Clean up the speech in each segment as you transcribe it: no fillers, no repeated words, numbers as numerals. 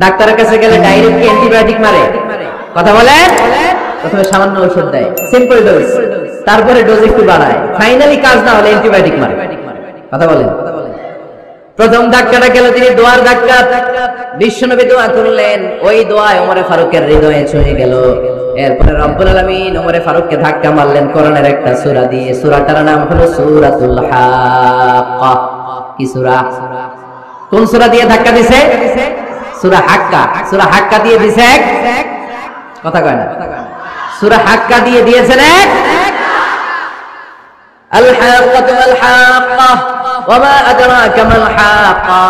ডাক্তারের কাছে গেলে ডাইরেক্ট অ্যান্টিবায়োটিক মারে, কথা বলেন? প্রথমে সামান্য ঔষধ দেয়, সিম্পল ডোজ, তারপরে ডোজ একটু বাড়ায়, ফাইনালি কাজ না হলে অ্যান্টিবায়োটিক মারে, কথা বলেন? প্রথম ধাক্কাটা গেল তিনি দোয়ার ধাক্কা। বিশ্বনবী দোয়া করলেন, ওই দোয়ায় ওমরে ফারুকের হৃদয়ে ছুঁয়ে গেল। এরপরে রব্বুল আলামিন ওমরে ফারুককে ধাক্কা মারলেন কোরআনের একটা সূরা দিয়ে। সূরাটার নাম হলো সূরাতুল হাক্কা। কি সূরা? কোন সূরা দিয়ে ধাক্কা দিছে? সূরা হাক্কা। সূরা হাক্কা দিয়ে দিছে এক, কথা কয় না। সূরা হাক্কা দিয়ে দিয়েছেন এক। আল হাক্কাতু আল হাক্কা ওয়া মা আদরাকা মাল হাক্কা।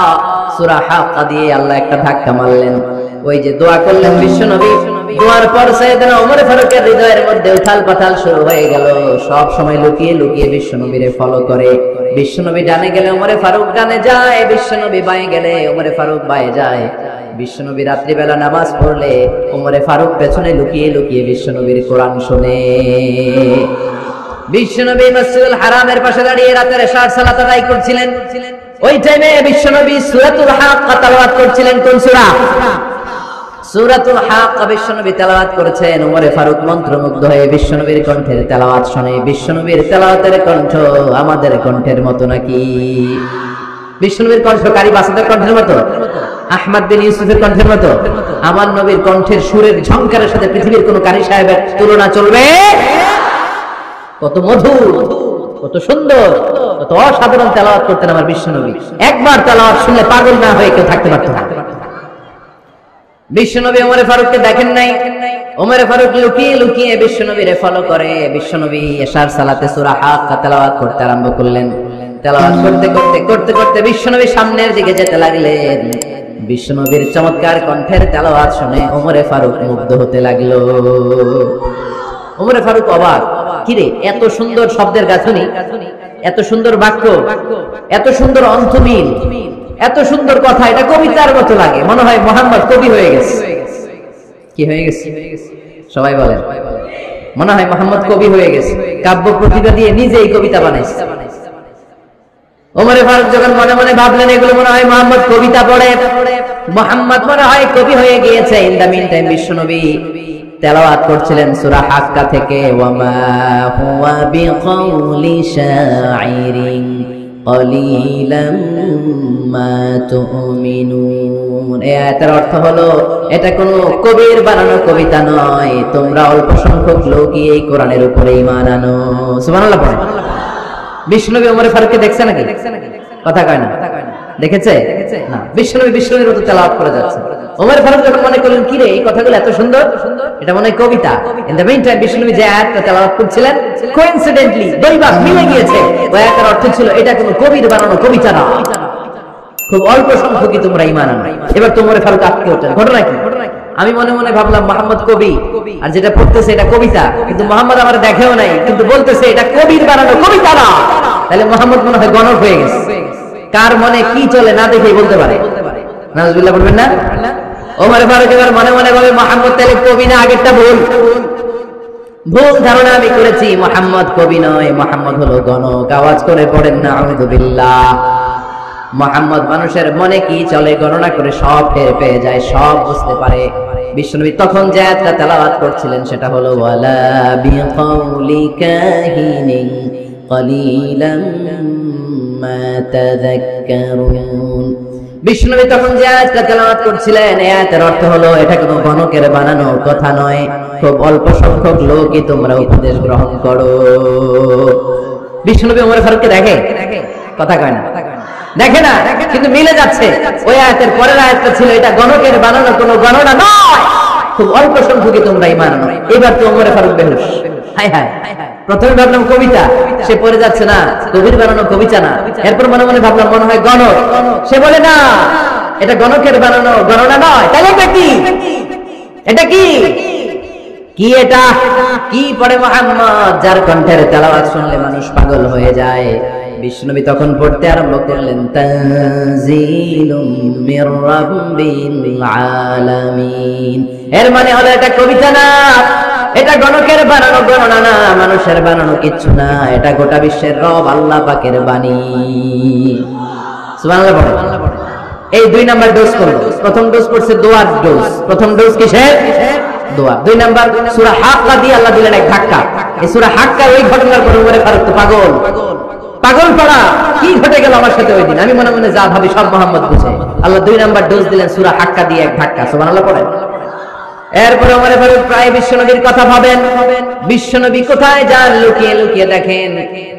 সূরা হাক্কা দিয়ে আল্লাহ একটা ধাক্কা মারলেন। ওই যে দোয়া করলেন বিশ্বনবী, দোয়ার পর সাইয়েদনা ওমর ফারুকের হৃদয়ের মধ্যে উথাল পাথাল শুরু হয়ে গেল। সব সময় লুকিয়ে লুকিয়ে বিশ্বনবীরে ফলো করে। বিশ্বনবী ডানে গেলে ওমরে ফারুক ডানে যায়, বিশ্বনবী বাঁয়ে গেলে ওমরে ফারুক বাঁয়ে যায়। বিশ্বনবী রাত্রিবেলা নামাজ পড়লে ওমরে ফারুক পেছনে লুকিয়ে লুকিয়ে বিশ্বনবীর কোরআন শুনে। বিশ্বনবী মসজিদুল হারামের পাশে দাঁড়িয়ে রাতের এশার সালাত আদায় করছিলেন। ওই টাইমে বিশ্বনবী সূরাতুল হাক্কা তেলাওয়াত করছিলেন। কোন সূরা? সূরাতুল হাক্কা বিশ্বনবী তেলাওয়াত করেছেন। ওমরে ফারুক মন্ত্রমুগ্ধ হয়ে বিশ্বনবীর কণ্ঠের তেলাওয়াত শুনে। বিশ্বনবীর তেলাওয়াতের কণ্ঠ আমাদের কণ্ঠের মতো নাকি? বিশ্বনবীর কণ্ঠ কারি বাসাদের কণ্ঠের মতো? আহমদ বিন ইউসুফের কণ্ঠের মতো? আমার নবীর কণ্ঠের সুরের ঝংকারের সাথে পৃথিবীর কোন কারি সাহেবের তুলনা চলবে? কত মধুর, কত সুন্দর, কত অসাধারণ তেলাওয়াত করতেন আমার বিশ্বনবী। একবার তেলাওয়াত শুনলে পাগল না হয়ে কেউ থাকতে পারত না। বিশ্বনবী ওমরে ফারুককে দেখেন নাই। ওমরে ফারুক লুকিয়ে লুকিয়ে বিশ্বনবীরে ফলো করে। বিশ্বনবী এশার সালাতে সূরা হাক্কা তেলাওয়াত করতে আরম্ভ করলেন। তেলাওয়াত করতে করতে করতে করতে বিশ্বনবী সামনের দিকে যেতে লাগলেন। বিশ্বনবীর চমৎকার কণ্ঠের তেলাওয়াত শুনে ওমরে ফারুক মুগ্ধ হতে লাগলো। ওমরে ফারুক অবাক, কিরে এত সুন্দর শব্দের গাঁথনি, এত সুন্দর বাক্য, এত সুন্দর অন্তমিল, এত সুন্দর কথা, এটা কবিতার মতো লাগে। মনে হয় মুহাম্মদ কবি হয়ে গেছে। কি হয়ে গেছে? সবাই বলেন, মনে হয় মুহাম্মদ কবি হয়ে গেছে। কাব্য প্রতিভা দিয়ে নিজেই কবিতা বানাইছে। ওমরে ফারুক যখন মনে মনে ভাবলেন এগুলো মনে হয় মুহাম্মদ কবিতা পড়ে, মুহাম্মদ মনে হয় কবি হয়ে গিয়েছে। ইন দা মিন টাইম বিশ্বনবী তেলাওয়াত করছিলেন সূরা হাক্কা থেকে, ওয়ামা হুয়া বিকাউলি শাইরিন ক্বালিলাম মা তুমিনুন। এই আয়াতের অর্থ হলো এটা কোনো কবির বানানো কবিতা নয়, তোমরা অল্প সংখ্যক লোকই এই কোরআনের উপরে ঈমান আনো। সুবহানাল্লাহ পড়েন। বিশ্বনবী ওমরে ফারুককে দেখছে নাকি? কথা কয় না। দেখেছে না? বিশ্বনবীর মতো তেলাওয়াত করে যাচ্ছে। ওমর ফারুক যখন মনে করলেন কিরে এই কথাগুলো এত সুন্দর, এটা মনে হয় কবিতা। ইন দ্য মিন টাইম বিশ্বনবী যে আয়াতটা তেলাওয়াত করছিলেন, কোইন্সিডেন্টলি দৈবাৎ মিলে গিয়েছে। ওই আয়াতের অর্থ ছিল এটা কোনো কবির বানানো কবিতা না, খুব অল্প সংখ্যকই তোমরা ঈমান আনো। এবার তো ওমর ফারুক আটকে ওঠেন। ঘটনা কি? আমি মনে মনে ভাবলাম মুহাম্মদ কবি, আর যেটা পড়তেছে এটা কবিতা, কিন্তু মুহাম্মদ আমার দেখেও নাই, কিন্তু বলতেছে এটা কবির বানানো কবিতা না। তাহলে মুহাম্মদ মনে হয় গণক হয়ে গেছে। কার মনে কি চলে না দেখেই বলতে পারে। নাউজুবিল্লাহ বলবেন না? ওমর ফারুক এবার মনে মনে ভাবে মুহাম্মদ তাহলে কবি না, আগেরটা ভুল ধারণা আমি করেছি। মুহাম্মদ কবি নয়, মুহাম্মদ হলো গণক। আওয়াজ করে পড়েন না আউযুবিল্লাহ। মুহাম্মদ মানুষের মনে কি চলে গণনা করে সব টের পেয়ে যায়, সব বুঝতে পারে। বিশ্বনবী তখন যে আয়াতটা তেলাওয়াত করছিলেন সেটা হলো ওয়ালা বিকাউলি কাহিনিন ক্বালিলাম মা তাযাক্কারুন। বিশ্বনবী তখন যে আয়াতটা তেলাওয়াত করছিলেন এই আয়াতের অর্থ হলো এটা কোনো গণকের বানানো কথা নয়, খুব অল্প সংখ্যক লোকই তোমরা উপদেশ গ্রহণ করো। বিশ্বনবী ওমর ফারুককে দেখে? কথা কয় না। দেখে না, কিন্তু মিলে যাচ্ছে। ওই আয়াতের পরের আয়াতটা ছিল এটা গণকের বানানো কোনো গণনা নয়, খুব অল্প সংখ্যকই তোমরা ঈমান আনো। এবার তো ওমর ফারুক বেহুশ। হায় হায়, প্রথমে ভাবলাম কবিতা, সে পড়ে যাচ্ছে না, কবির বানানো কবিতা না। এরপর মনে মনে ভাবলাম মনে হয় গণক, সে বলে না এটা গণকের বানানো গণনা নয়। তাহলে এটা কি? এটা কি? কি এটা? কি পড়ে মুহাম্মদ, যার কণ্ঠের তেলাওয়াত শুনলে মানুষ পাগল হয়ে যায়। বিশ্বনবী তখন পড়তে আরম্ভ করলেন তানজিলুম মির রাব্বিল আলামিন। এর মানে হলো এটা কবিতা না, এটা গণকের বানানো গণনা না, মানুষের বানানো কিচ্ছু না, এটা গোটা বিশ্বের রব আল্লাহ পাকের বাণী। সুবহানাল্লাহ পড়ে। এই 2 নাম্বার ডোজ করলো। প্রথম ডোজ করছে দোয়ার ডোজ। প্রথম ডোজ কিসের? দোয়া। 2 নাম্বার সূরা হাক্কা দিয়ে আল্লাহ দিলেন এক ধাক্কা। এই সূরা হাক্কা ওই ঘটনার পর ওমর ফারুক তো পাগল পড়া, কি ঘটে গেল আমার সাথে ওই দিন, আমি মনে মনে যা ভাবি সব মোহাম্মদ বুঝে। আল্লাহ 2 নাম্বার ডোজ দিলেন সূরা হাক্কা দিয়ে এক ধাক্কা। সুবহানাল্লাহ পড়েন। এরপরে ওমর ফারুক প্রায় বিশ্বনবীর কথা ভাবেন, বিশ্বনবী কোথায় যান লুকিয়ে লুকিয়ে দেখেন।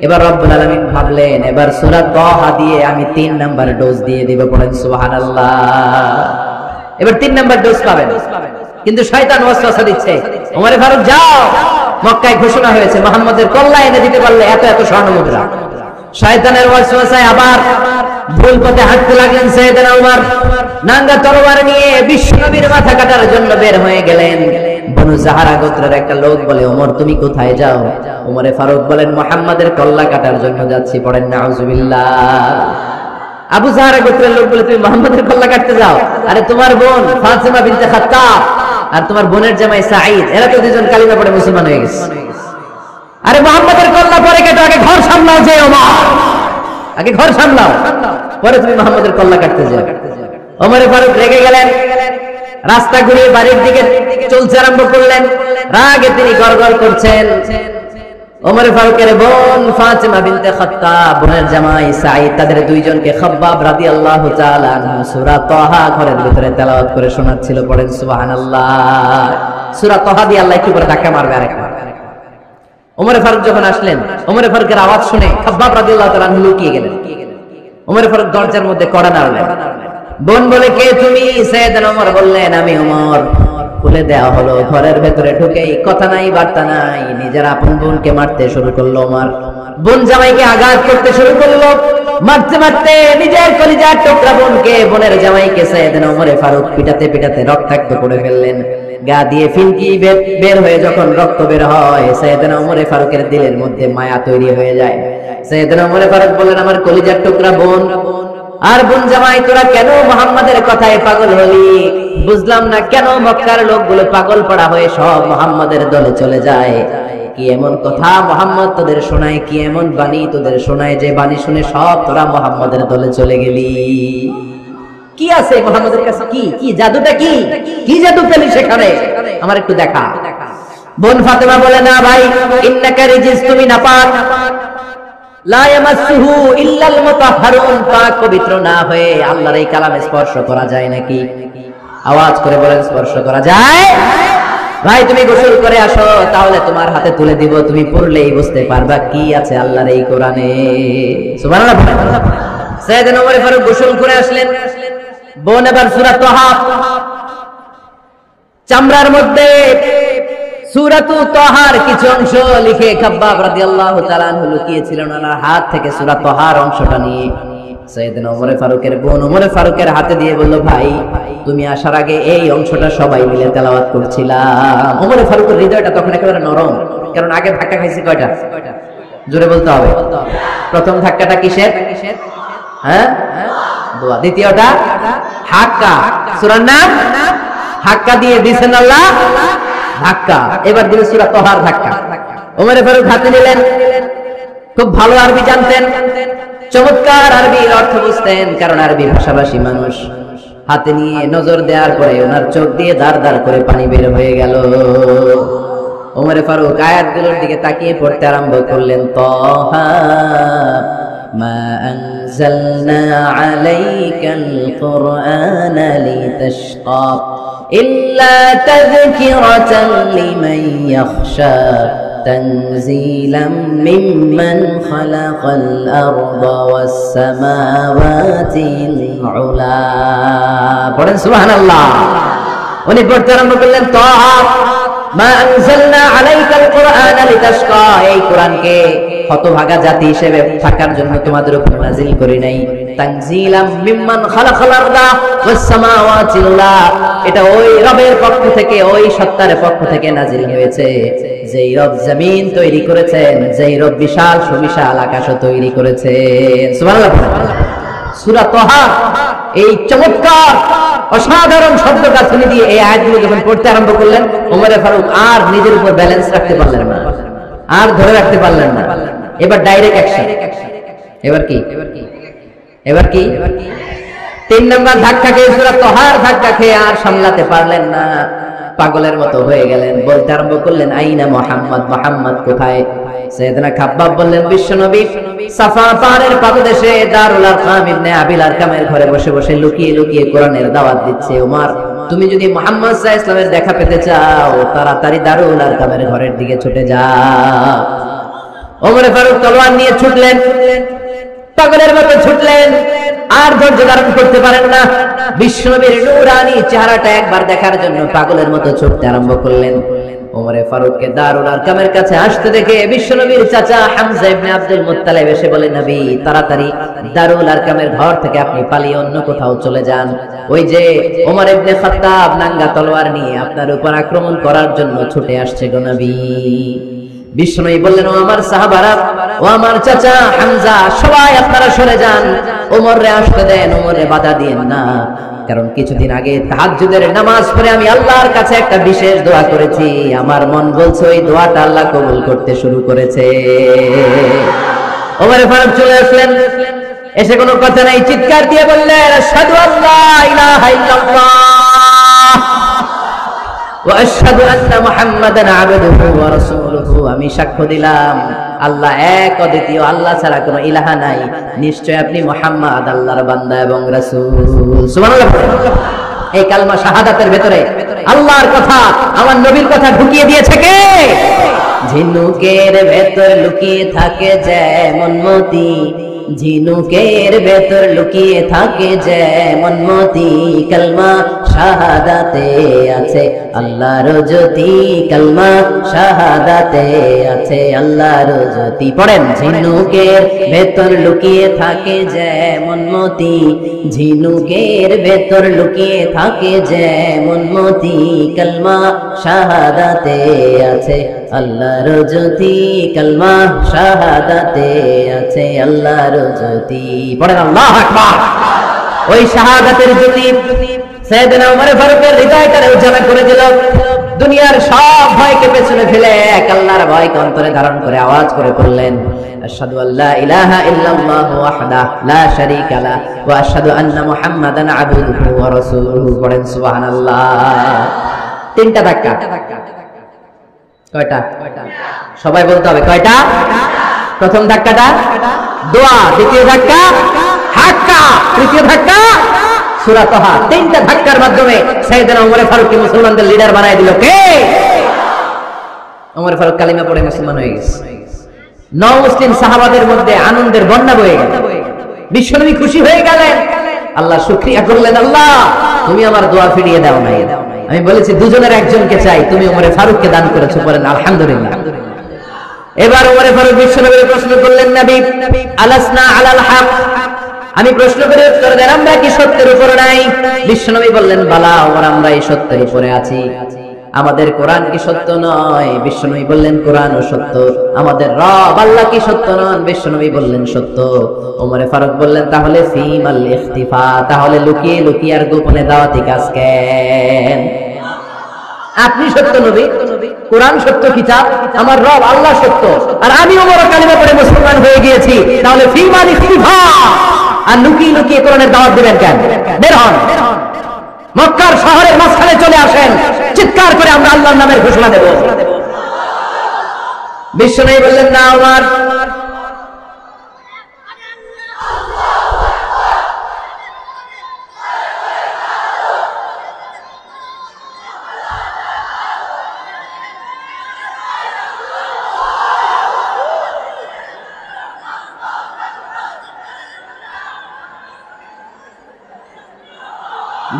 এবার রব্বুল আলামিন ভাবলেন এবার সূরা তাহা দিয়ে আমি 3 নাম্বার ডোজ দিয়ে দিব। পড়েন সুবহানাল্লাহ। এবার 3 নাম্বার ডোজ পাবেন। কিন্তু শয়তান ওয়াসওয়াসা দিচ্ছে, ওমর ফারুক যাও, মক্কায় ঘোষণা হয়েছে মুহাম্মদের কল্লা এনে দিতে পারলে এত এত স্বর্ণ মুদ্রা। শয়তানের ওয়াসওয়াসায় আবার ভুল পথে হাঁটতে লাগলেন সাইয়েদনা ওমর। নাঙ্গা তরবার নিয়ে বিশ্বনবীর মাথা কাটার জন্য বের হয়ে গেলেন। বনু জাহারা গোত্রের একটা লোক বলে, ওমর তুমি কোথায় যাও? ওমরে ফারুক বলেন, মুহাম্মাদের কল্লা কাটার জন্য যাচ্ছি। পড়েন নাউজুবিল্লাহ। আবু জাহারা গোত্রের লোক বলে, তুমি মুহাম্মাদের কল্লা কাটতে যাও? আরে তোমার বোন ফাতিমা বিনতে খাত্তাব আর তোমার বোনের জামাই সাঈদ, এরা তো দুজন কালিমা পড়ে মুসলমান হয়ে গেছে। আরে মুহাম্মাদের কল্লা পরে কেটে আগে ঘর সামলাও, যে ওমর আগে ঘর সামলাও, পরে তুমি মুহাম্মাদের কল্লা কাটতে যাও। ওমরে ফারুক রেগে গেলেন, রাস্তা ঘুরে বাড়ির দিকে চলতে আরম্ভ করলেন। রাগে তিনি গড়গড় করছেন। ওমর ফারুকের বোন ফাতিমা বিনতে খাত্তাব, বোনের জামাই সাঈদ, তাদের দুইজনকে খাব্বাব রাদিয়াল্লাহু তাআলা আনহু সূরা তাহা ঘরের ভিতরে তেলাওয়াত করে শোনাচ্ছিল। পড়েন সুবহানাল্লাহ। সূরা তাহা দিয়ে আল্লাহ একটু করে ধাক্কা মারবে আরেকবার। ওমর ফারুক যখন আসলেন, ওমর ফারুকের আওয়াজ শুনে খাব্বাব রাদিয়াল্লাহু তাআলা আনহু লুকিয়ে গেলেন। ওমর ফারুক দরজার মধ্যে কড়া নাড়লেন। বোন বলে, কে তুমি? সাইয়েদনা ওমর বললেন, আমি ওমর। খুলে দেওয়া হলো। ঘরের ভেতরে ঢুকেই কথা নাই বার্তা নাই, নিজের আপন বোনকে মারতে শুরু করলো ওমর। বোন জামাইকে আঘাত করতে শুরু করলো। মারতে মারতে নিজের কলিজার টুকরা বোনকে, বোনের জামাইকে সাইয়েদনা ওমরে ফারুক পিটাতে পিটাতে রক্তাক্ত করে ফেললেন। গা দিয়ে ফিনকি বের হয়ে যখন রক্ত বের হয়, সাইয়েদনা ওমরে ফারুকের দিলের মধ্যে মায়া তৈরি হয়ে যায়। সাইয়েদনা ওমরে ফারুক বললেন, আমার কলিজার টুকরা বোন আর বোন জামাই, তোরা কেন মুহাম্মাদের কথায় পাগল হলি? বুঝলাম না কেন মক্কার লোকগুলো পাগল পড়া হয়ে সব মুহাম্মাদের দলে চলে যায়। কি এমন কথা মুহাম্মদ তোদের শোনায়, কি এমন বাণী তোদের শোনায় যে বাণী শুনে সব তোরা মুহাম্মাদের দলে চলে গেলি? কি আছে মুহাম্মাদের কাছে? কি জাদুটা? কি জাদু পেলি সেখানে? আমার একটু দেখা। বোন ফাতেমা বলে, না ভাই, ইন্নাকা রিজিস, তুমি নাপাক। লা ইয়ামাসসুহু ইল্লাল মুতাহহারুন, পাক পবিত্র না হয়ে আল্লাহর এই কালামে স্পর্শ করা যায় নাকি? আওয়াজ করে বলেন, স্পর্শ করা যায়? ভাই তুমি গোসল করে আসো, তাহলে তোমার হাতে তুলে দিব, তুমি পড়লেই বুঝতে পারবা কি আছে আল্লাহর এই কোরআনে। সুবহানাল্লাহ। সাইয়েদনা ওমর ফারুক গোসল করে আসলেন। বোন এবার সূরা তাহা চামড়ার মধ্যে সূরাতু তাহার কিছু অংশ লিখে খাব্বাব রাদিয়াল্লাহু তাআলা আনহু লুকিয়েছিলেন ওনার হাত থেকে। সূরা তাহার অংশটা নিয়ে সাইয়েদনা ওমর ফারুকের বোন ওমর ফারুকের হাতে দিয়ে বলল, ভাই তুমি আসার আগে এই অংশটা সবাই মিলে তেলাওয়াত করছিলাম। ওমর ফারুকের হৃদয়টা তখন একেবারে নরম, কারণ আগে ধাক্কা খাইছে কয়টা? জোরে বলতে হবে। প্রথম ধাক্কাটা কিসের? হ্যাঁ, দোয়া। দ্বিতীয়টা হাক্কা, সূরার নাম হাক্কা দিয়ে দিয়েছেন আল্লাহ ধাক্কা। এবার দিলেন সূরা তাহার ধাক্কা। ওমর ফারুক হাতে নিলেন। খুব ভালো আরবি জানতেন, চমৎকার আরবির অর্থ বুঝতেন, কারণ আরবি ভাষাভাষী মানুষ। হাতে নিয়ে নজর দেওয়ার পরে ওনার চোখ দিয়ে দাঁড় দাঁড় করে পানি বের হয়ে গেল। ওমর ফারুক আয়াতগুলোর দিকে তাকিয়ে পড়তে আরম্ভ করলেন। তাহা মা আনজালনা আলাইকাল কুরআনা লিতাশকা ইল্লা তাযকিরাতান লিমান ইয়াখশা তানজিলাম মিম্মান খালাকাল আরদা ওয়াস সামাওয়াতিল উলা। পড়েন সুবহানাল্লাহ। উনি পড়তে আরম্ভ করলেন, তাহা মা আনজালনা আলাইকাল কুরআনা লিতাশকা, এই কোরআনকে হতভাগা জাতি হিসেবে থাকার জন্য তোমাদের উপর নাজিল করি নাই। তানজিলাম মিম্মান খালাকাল আরদা ওয়াস সামাওয়াতিল উলা, এটা ওই রবের পক্ষ থেকে, ওই সত্তার পক্ষ থেকে নাজিল হয়েছে যেই রব জমিন তৈরি করেছেন, যেই রব বিশাল সুবিশাল আকাশও তৈরি করেছেন। সুবহানাল্লাহ। সূরা তাহা এই চমৎকার অসাধারণ শব্দ গাছনি দিয়ে এই আয়াতগুলো যখন পড়তে আরম্ভ করলেন, ওমর ফারুক আর নিজের উপর ব্যালেন্স রাখতে পারলেন না, আর ধরে রাখতে পারলেন না। এবার ডাইরেক্ট অ্যাকশন। এবার কি? তিন নম্বর ধাক্কা খেয়ে সূরা তাহার ধাক্কা খেয়ে আর সামলাতে পারলেন না, পাগলের মতো হয়ে গেলেন, বলতে আরম্ভ করলেন আইনা মুহাম্মদ, মুহাম্মদ কোথায়? সাইয়েদনা খাব্বাব বললেন বিশ্বনবী সাফা পাহাড়ের পাদদেশে দারুল আরকাম ইবনে আবিল আরকামের ঘরে বসে বসে লুকিয়ে লুকিয়ে কোরআনের দাওয়াত দিচ্ছে। ওমর, তুমি যদি মুহাম্মদ সাল্লাল্লাহু আলাইহি ওয়াসাল্লামের দেখা পেতে চাও তাড়াতাড়ি দারুল আরকামের ঘরের দিকে ছুটে যাও। ওমর ফারুক তলোয়ার নিয়ে ছুটলেন, পাগলের মতো ছুটলেন, আর ধৈর্য ধারণ করতে পারেন না। বিশ্বনবীর নূরানি চেহারাটা একবার দেখার জন্য পাগলের মতো ছুটতে আরম্ভ করলেন। ওমর ফারুককে দারুল আরকামের কাছে আসতে দেখে বিশ্বনবীর চাচা হামজা ইবনে আব্দুল মুত্তালিব এসে বলে, নবী তাড়াতাড়ি দারুল আরকামের ঘর থেকে আপনি পালিয়ে অন্য কোথাও চলে যান। ওই যে ওমর ইবনে খাত্তাব নাঙ্গা তলোয়ার নিয়ে আপনার উপর আক্রমণ করার জন্য ছুটে আসছে গো নবী। বিশ্বনবী বললেন, ও আমার সাহাবারা, ও আমার চাচা হামজা, সবাই আপনারা সরে যান, ওমরে আসতে দেন, ওমরে বাধা দিয়েন না। কারণ কিছুদিন আগে তাহাজ্জুদের নামাজ পড়ে আমি আল্লাহর কাছে একটা বিশেষ দোয়া করেছি, আমার মন বলছে ওই দোয়াটা আল্লাহ কবুল করতে শুরু করেছে। ওমরে ফারুক চলে আসলেন, এসে কোনো কথা নাই, চিৎকার দিয়ে বললেন আশহাদু আল্লা ইলাহা ইল্লাল্লাহ ওয়া আশহাদু আন্না মুহাম্মাদান আবদুহু ওয়া রাসূলুহু, আমি সাক্ষ্য দিলাম আল্লাহ এক অদ্বিতীয়, আল্লাহ ছাড়া কোনো ইলাহা নাই, নিশ্চয় আপনি মুহাম্মদ আল্লাহর বান্দা এবং রাসূল। সুবহানাল্লাহ। এই কালমা শাহাদাতের ভেতরে আল্লাহর কথা, আমার নবীর কথা ঢুকিয়ে দিয়েছে কে? ঝিনুকের ভেতর লুকিয়ে থাকে যেমন মতি, ঝিনুকের ভেতর লুকিয়ে থাকে যেমন মতি, কালমা শাহাদাতে আছে আল্লাহর জ্যোতি, কালমা শাহাদাতে আছে আল্লাহর জ্যোতি। পড়েন, ঝিনুকের ভেতর লুকিয়ে থাকে যেমন মতি, ঝিনুকের ভেতর লুকিয়ে থাকে যেমন মতি, কালমা শাহাদাতে আছে আল্লাহর জ্যোতি, কালমা শাহাদাতে আছে আল্লাহর জ্যোতি। পড়েন আল্লাহু আকবার। ওই শাহাদাতের জ্যোতি সাইয়েদনা ওমর ফারুকের হৃদয়টারে উজালা করে দিল। দুনিয়ার সব ভয়কে পেছনে ফেলে এক আল্লাহর ভয়কে অন্তরে ধারণ করে আওয়াজ করে বললেন আশহাদু আল্লা ইলাহা ইল্লাল্লাহু ওয়াহদাহু লা শারীকা লাহু ওয়া আশহাদু আন্না মুহাম্মাদান আবদুহু ওয়া রাসূলুহু। পড়েন সুবহানাল্লাহ। তিনটা ধাক্কা। কয়টা? সবাই বলতে হবে কয়টা? প্রথম ধাক্কাটা দোয়া, দ্বিতীয় ধাক্কা হাক্কা, তৃতীয় ধাক্কা সূরা তাহা। তিনটা ধাক্কার মাধ্যমে সাইয়েদনা ওমর ফারুককে মুসলমানদের লিডার বানায় দিল কে? ওমর ফারুক কালিমা পড়ে মুসলমান হয়ে গেছে। নও মুসলিম সাহাবাদের মধ্যে আনন্দের বন্যা বয়ে গেল। বিশ্বনবী খুশি হয়ে গেলেন, আল্লাহ শুকরিয়া করলেন, আল্লাহ তুমি আমার দোয়া ফিরিয়ে দাও নাই। আমি বলেছি দুজনের একজনকে চাই, তুমি ওমর ফারুককে দান করেছো। বলেন আলহামদুলিল্লাহ। এবার ওমর ফারুক বিশ্বনবীকে প্রশ্ন করলেন, নবী আলাসনা আলাল হক, আমি প্রশ্ন করে উত্তর দেন আমরা কি সত্যের উপরে নাই? বিশ্বনবী বললেন বালা ওমর, আমরা এই সত্যের উপরে আছি। আমাদের কোরআন কি সত্য নয়? বিশ্বনবী বললেন কোরআনও সত্য। আমাদের রব আল্লাহ কি সত্য নন? বিশ্বনবী বললেন সত্য। ওমর ফারুক বললেন তাহলে ফিমাল ইখতিফা, তাহলে লুকিয়ে লুকিয়ে আর গোপনে দাওয়াতি কাজ কেন? আপনি সত্য নবী, কোরআন সত্য কিতাব, আমার রব আল্লাহ সত্য, আর আমি ওমর কালিমা পড়ে মুসলমান হয়ে গিয়েছি, তাহলে ফিমাল ইখতিফা, আর লুকিয়ে লুকিয়ে কোরআনের দাওয়াত দিবেন কেন? বের হন, মক্কার শহরের মাঝখানে চলে আসেন, চিৎকার করে আমরা আল্লাহর নামের ঘোষণা দেব। বিশ্বনবী বললেন না ওমর,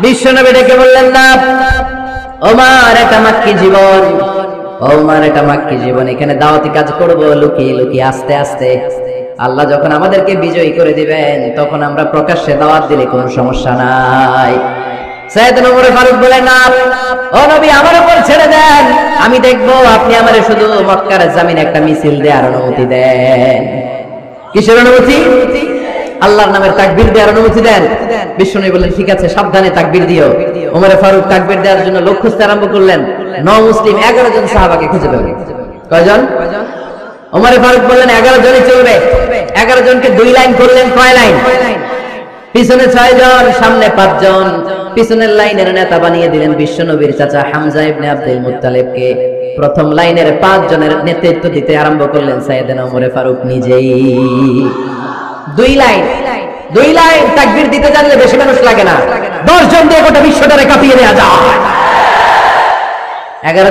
বিশ্বনবী ডেকে বললেন না ওমর, এটা মাক্কি জীবন, ওমর এটা মাক্কি জীবন, এখানে দাওয়াতি কাজ করব লুকিয়ে লুকিয়ে আস্তে আস্তে। আল্লাহ যখন আমাদেরকে বিজয়ী করে দিবেন তখন আমরা প্রকাশ্যে দাওয়াত দিলে কোনো সমস্যা নাই। সাইয়েদনা ওমর ফারুক বলেন না ও নবী, আমার উপর ছেড়ে দেন, আমি দেখব আপনি আমারে শুধু মক্কার জমিনে একটা মিছিল দেওয়ার অনুমতি দেন। কিসের অনুমতি? আল্লাহর নামের তাকবীর দেওয়ার অনুমতি দেন। বিশ্বনবী বললেন ঠিক আছে, সাবধানে তাকবীর দিও। ওমর ফারুক তাকবীর দেওয়ার জন্য লোক খুঁজতে আরম্ভ করলেন। নও মুসলিম 11 জন সাহাবাকে খুঁজে পেলেন। কয়জন? ওমর ফারুক বললেন 11 জনই চলবে। 11 জনকে 2 লাইন করলেন। কয় লাইন? পিছনে 6 জন, সামনে 5 জন। পিছনের লাইনের নেতা বানিয়ে দিলেন বিশ্বনবীর চাচা হামজা ইবনে আব্দুল মুত্তালিবকে। প্রথম লাইনের 5 জনের নেতৃত্ব দিতে আরম্ভ করলেন সাইয়েদনা ওমর ফারুক নিজেই। 2 লাইন তাকবীর দিতে জানলে বেশি মানুষ লাগে না, 10 জন দিয়ে গোটা বিশ্বটারে কাঁপিয়ে দেয়া যায়। 11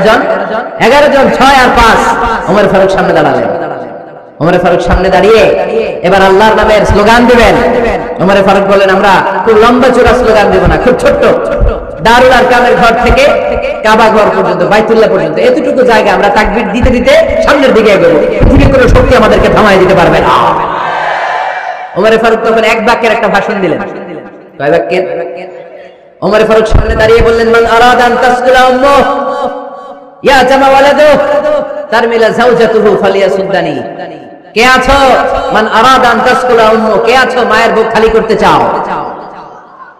জন, 6 আর 5। ওমর ফারুক সামনে দাঁড়ালেন। ওমর ফারুক সামনে দাঁড়িয়ে এবার আল্লাহর নামের স্লোগান দিবেন। ওমর ফারুক বলেন, আমরা খুব লম্বা চূড়া স্লোগান দেব না, খুব ছোট্ট। দারুল আরকামের ঘর থেকে কাবা ঘর পর্যন্ত, বাইতুল্লাহ পর্যন্ত এতটুকু জায়গা আমরা তাকবীর দিতে দিতে সামনের দিকে এগোবো। পৃথিবীর কোনো শক্তি আমাদেরকে থামায় দিতে পারবে না। ওমর ফারুক তখন এক বাক্যের একটা ভাষণ দিলেন। কয় বাক্যের? ওমর ফারুক সামনে দাঁড়িয়ে বললেন, মান আরাদা আন তাসকুলা উম্মু ইয়া জামা ওয়ালাদু তারমিলা যাওজাতুহু ফালিয়াসুদ্দানি। কে আছো? মান আরাদা আন তাসকুলা উম্মু, কে আছো মায়ের বুক খালি করতে চাও?